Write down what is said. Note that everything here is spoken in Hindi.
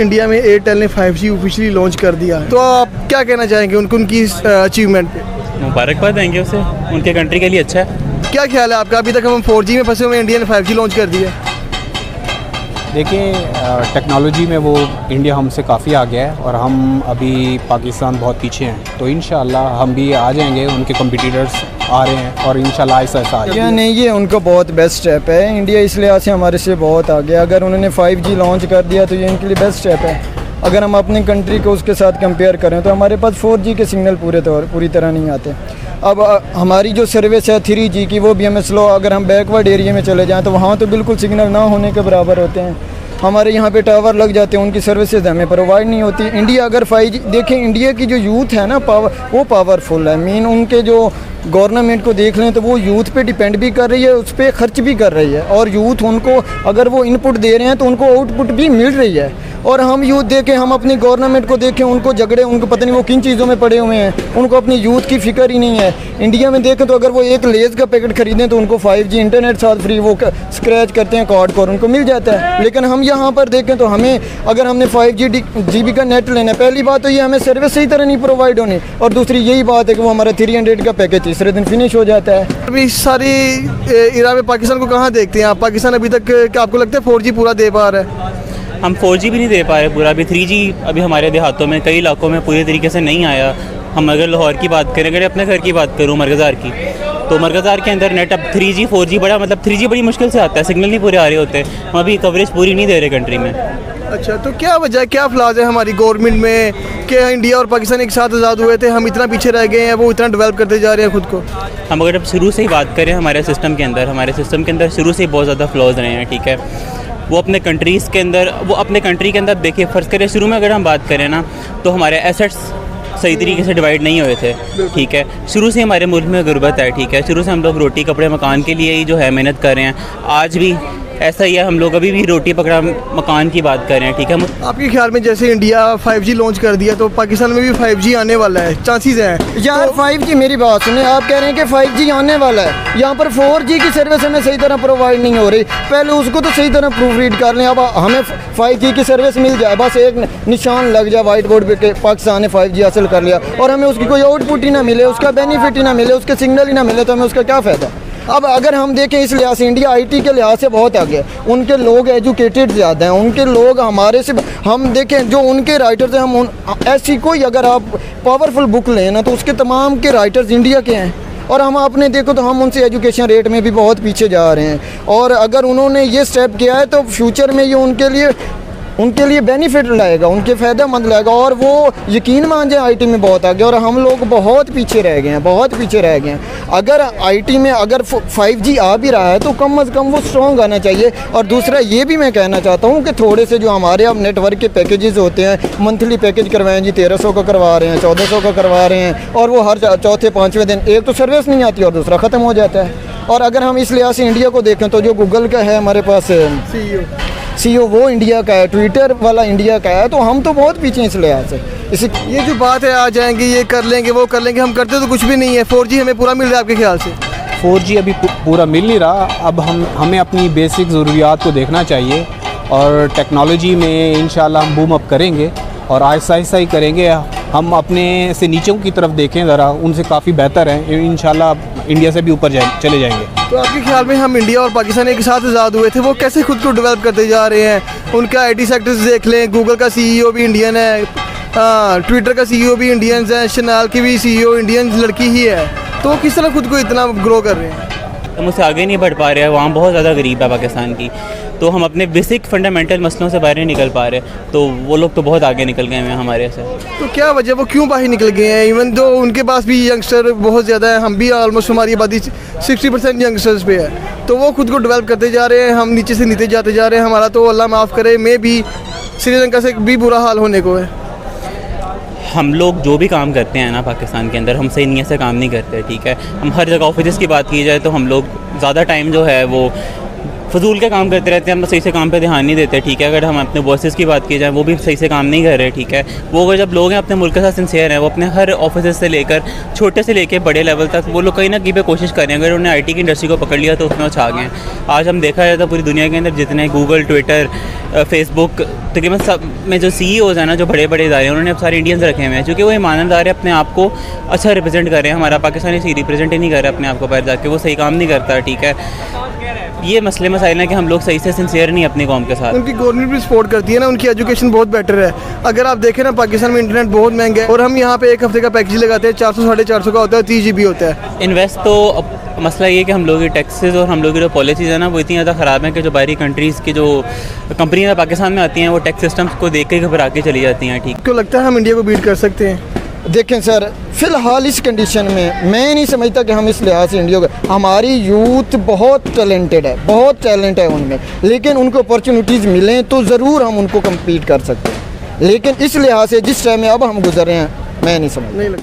इंडिया में एयरटेल ने 5G ऑफिशियली लॉन्च कर दिया है, तो आप क्या कहना चाहेंगे उनकी अचीवमेंट पे? मुबारकबाद देंगे उसे, उनके कंट्री के लिए अच्छा है। क्या ख्याल है आपका? अभी तक हम 4G में फंसे हुए हैं, इंडिया ने 5G लॉन्च कर दिया। देखिए टेक्नोलॉजी में वो इंडिया हमसे काफ़ी आगे है और हम अभी पाकिस्तान बहुत पीछे हैं, तो इंशाल्लाह हम भी आ जाएंगे। उनके कम्पिटिटर्स आ रहे हैं और इंशाल्लाह ऐसा आ जाएगा। या नहीं, ये उनका बहुत बेस्ट स्टेप है। इंडिया इस लिहाज से हमारे से बहुत आगे। अगर उन्होंने 5G लॉन्च कर दिया तो ये इनके लिए बेस्ट स्टेप है। अगर हम अपनी कंट्री को उसके साथ कंपेयर करें तो हमारे पास 4G के सिग्नल पूरी तरह नहीं आते। अब हमारी जो सर्विस है 3G की, वो भी हमें स्लो, अगर हम बैकवर्ड एरिया में चले जाएं तो वहाँ तो बिल्कुल सिग्नल ना होने के बराबर होते हैं। हमारे यहाँ पे टावर लग जाते हैं, उनकी सर्विसेज हमें प्रोवाइड नहीं होती। इंडिया अगर 5G देखें, इंडिया की जो यूथ है ना वो पावरफुल है। मीन उनके जो गवर्नमेंट को देख लें तो वो यूथ पे डिपेंड भी कर रही है, उस पर खर्च भी कर रही है, और यूथ उनको अगर वो इनपुट दे रहे हैं तो उनको आउटपुट भी मिल रही है। और हम यूथ देखें, हम अपनी गवर्नमेंट को देखें, उनको झगड़े, उनको पता नहीं वो किन चीज़ों में पड़े हुए हैं, उनको अपनी यूथ की फ़िक्र ही नहीं है। इंडिया में देखें तो अगर वो एक लेज़ का पैकेट ख़रीदें तो उनको 5G इंटरनेट साथ फ्री वो स्क्रैच करते हैं कार्ड को और उनको मिल जाता है। लेकिन हम यहाँ पर देखें तो हमें, अगर हमने 5G का नेट लेना है, पहली बात तो ये हमें सर्विस सही तरह नहीं प्रोवाइड होनी, और दूसरी यही बात है कि वो हमारा 300 का पैकेज तीसरे दिन फिनिश हो जाता है। अभी सारी इरा में पाकिस्तान को कहाँ देखते हैं आप? पाकिस्तान अभी तक क्या आपको लगता है 4G पूरा दे पा रहा है? हम 4G भी नहीं दे पा रहे पूरा। अभी 3G अभी हमारे देहातों में कई इलाकों में पूरी तरीके से नहीं आया। हम अगर लाहौर की बात करें, अगर अपने घर की बात करूँ मरकज़ार की, तो मरकज़ार के अंदर नेट अब 3G 4G बड़ा, मतलब 3G बड़ी मुश्किल से आता है, सिग्नल नहीं पूरे आ रहे होते। हम अभी कवरेज पूरी नहीं दे रहे कंट्री में। अच्छा, तो क्या वजह, क्या फ्लाज है हमारी गवर्नमेंट में कि इंडिया और पाकिस्तान एक साथ आज़ाद हुए थे, हम इतना पीछे रह गए हैं, वो इतना डेवलप करते जा रहे हैं खुद को? हम अगर अब शुरू से ही बात करें हमारे सिस्टम के अंदर शुरू से ही बहुत ज़्यादा फ्लॉज रहे हैं, ठीक है। वो अपने कंट्री के अंदर देखिए, फ़र्ज़ करें शुरू में अगर हम बात करें ना, तो हमारे एसेट्स सही तरीके से डिवाइड नहीं हुए थे, ठीक है। शुरू से हमारे मुल्क में गुर्बत है, ठीक है। शुरू से हम लोग रोटी कपड़े मकान के लिए ही जो है मेहनत कर रहे हैं। आज भी ऐसा ही है, हम लोग अभी भी रोटी पकड़ा मकान की बात कर रहे हैं, ठीक है। आपके ख्याल में जैसे इंडिया 5G लॉन्च कर दिया तो पाकिस्तान में भी 5G आने वाला है, चांसेस हैं यार? तो 5G, मेरी बात सुनिए, आप कह रहे हैं कि 5G आने वाला है, यहाँ पर 4G की सर्विस हमें सही तरह प्रोवाइड नहीं हो रही। पहले उसको तो सही तरह प्रूफ रीड कर लें। अब हमें 5G की सर्विस मिल जाए, बस एक निशान लग जाए वाइट बोर्ड पे कि पाकिस्तान ने 5G हासिल कर लिया, और हमें उसकी कोई आउटपुट ही ना मिले, उसका बेनिफिट ही ना मिले, उसके सिग्नल ही ना मिले, तो हमें उसका क्या फ़ायदा? अब अगर हम देखें इस लिहाज से, इंडिया IT के लिहाज से बहुत आगे है। उनके लोग एजुकेटेड ज़्यादा हैं, उनके लोग हमारे से, हम देखें जो उनके राइटर्स हैं, ऐसी कोई अगर आप पावरफुल बुक लें ना तो उसके तमाम के राइटर्स इंडिया के हैं। और हम अपने देखो तो हम उनसे एजुकेशन रेट में भी बहुत पीछे जा रहे हैं। और अगर उन्होंने ये स्टेप किया है तो फ्यूचर में ये उनके लिए बेनिफिट लाएगा, उनके फ़ायदेमंद लाएगा, और वो यकीन मान जाए IT में बहुत आगे, और हम लोग बहुत पीछे रह गए हैं। अगर IT में अगर 5G आ भी रहा है तो कम से कम वो स्ट्रॉन्ग आना चाहिए। और दूसरा ये भी मैं कहना चाहता हूँ कि थोड़े से जो हमारे अब नेटवर्क के पैकेजेस होते हैं, मंथली पैकेज करवाएं जी, 1300 का करवा रहे हैं, 1400 का करवा रहे हैं, और वो हर चौथे पाँचवें दिन एक तो सर्विस नहीं आती और दूसरा ख़त्म हो जाता है। और अगर हम इस लिहाज से इंडिया को देखें तो जो गूगल का है हमारे पास CEO वो इंडिया का है, ट्विटर वाला इंडिया का है, तो हम तो बहुत पीछे इस लिहाज से। ये जो बात है, आ जाएंगे, ये कर लेंगे, वो कर लेंगे, हम करते तो कुछ भी नहीं है। 4G हमें पूरा मिल रहा है आपके ख्याल से? 4G अभी पूरा मिल नहीं रहा। अब हमें अपनी बेसिक ज़रूरियात को देखना चाहिए, और टेक्नोलॉजी में इंशाल्लाह हम बूम अप करेंगे, और आहिस्ता ही करेंगे। हम अपने से नीचों की तरफ देखें ज़रा, उनसे काफ़ी बेहतर हैं, इंशाल्लाह इंडिया से भी ऊपर चले जाएंगे। तो आपके ख्याल में हम इंडिया और पाकिस्तान एक साथ आज़ाद हुए थे, वो कैसे खुद को डेवलप करते जा रहे हैं? उनका IT सेक्टर्स देख लें, गूगल का CEO भी इंडियन है, ट्विटर का CEO भी इंडियंस है, शनाल की भी CEO इंडियन लड़की ही है, तो वो किस तरह खुद को इतना ग्रो कर रहे हैं? हम उससे आगे नहीं बढ़ पा रहे हैं, वहाँ बहुत ज़्यादा गरीब है पाकिस्तान की, तो हम अपने बेसिक फंडामेंटल मसलों से बाहर नहीं निकल पा रहे। तो वो लोग तो बहुत आगे निकल गए हैं हमारे से। तो क्या वजह, वो क्यों बाहर निकल गए हैं? इवन तो उनके पास भी यंगस्टर बहुत ज़्यादा है, हम भी ऑलमोस्ट, हमारी आबादी 60% यंगस्टर्स पे है, तो वो खुद को डेवलप करते जा रहे हैं, हम नीचे से नीचे जाते जा रहे हैं। हमारा तो अल्लाह माफ़ करे, मैं भी श्रीलंका से भी बुरा हाल होने को है। हम लोग जो भी काम करते हैं ना पाकिस्तान के अंदर, हम सही नीयत से काम नहीं करते, ठीक है। हम हर जगह ऑफिस की बात की जाए तो हम लोग ज़्यादा टाइम जो है वो फजूल के काम करते रहते हैं, हम सही से काम पे ध्यान नहीं देते, ठीक है। अगर हम अपने बॉसेस की बात की जाए, वो भी सही से काम नहीं कर रहे, ठीक है। वो अगर जब लोग हैं अपने मुल्क के साथ सिंसियर हैं, वो अपने हर ऑफिस से लेकर छोटे से लेकर बड़े लेवल तक वो लोग कहीं ना कहीं पे कोशिश कर रहे हैं। अगर उन्होंने आईटी की इंडस्ट्री को पकड़ लिया तो उसमें वो छा गए हैं। आज हम देखा जाए तो पूरी दुनिया के अंदर जितने गूगल, ट्विटर, फेसबुक, तकरीबन सब में जो CEOs हैं ना, जो बड़े बड़े इदारे हैं, उन्होंने अब सारे इंडियंस रखे हुए हैं, क्योंकि वो ईमानदार है, अपने आप को अच्छा रिप्रेजेंट कर रहे हैं। हमारा पाकिस्तानी सी रिप्रेजेंट ही नहीं कर रहा अपने आप को बाहर जाके, वो सही काम नहीं करता, ठीक है। ये मसले मसाइल हैं कि हम लोग सही से सिंसियर नहीं अपनी कौम के साथ। उनकी गवर्नमेंट भी सपोर्ट करती है ना, उनकी एजुकेशन बहुत बेटर है। अगर आप देखें ना, पाकिस्तान में इंटरनेट बहुत महंगा है और हम यहाँ पे एक हफ्ते का पैकेज लगाते हैं, 400 साढ़े 400 का होता है, 30 GB होता है। इन्वेस्ट तो मसला ये है कि हम लोग की टैक्सेस और हम लोग की जो पॉलिसीज़ है ना, वो इतनी ज़्यादा ख़राब है कि जो बाहरी कंट्रीज़ की जो कंपनियाँ पाकिस्तान में आती हैं, वो टैक्स सिस्टम्स को देख के घबरा के चली जाती हैं, ठीक। क्यों लगता है हम इंडिया को बीट कर सकते हैं? देखें सर, फ़िलहाल इस कंडीशन में मैं नहीं समझता कि हम इस लिहाज से इंडिया को, हमारी यूथ बहुत टैलेंटेड है, बहुत टैलेंट है उनमें, लेकिन उनको अपॉर्चुनिटीज़ मिलें तो ज़रूर हम उनको कम्पीट कर सकते हैं। लेकिन इस लिहाज से जिस टाइम में अब हम गुजर रहे हैं, मैं नहीं समझ।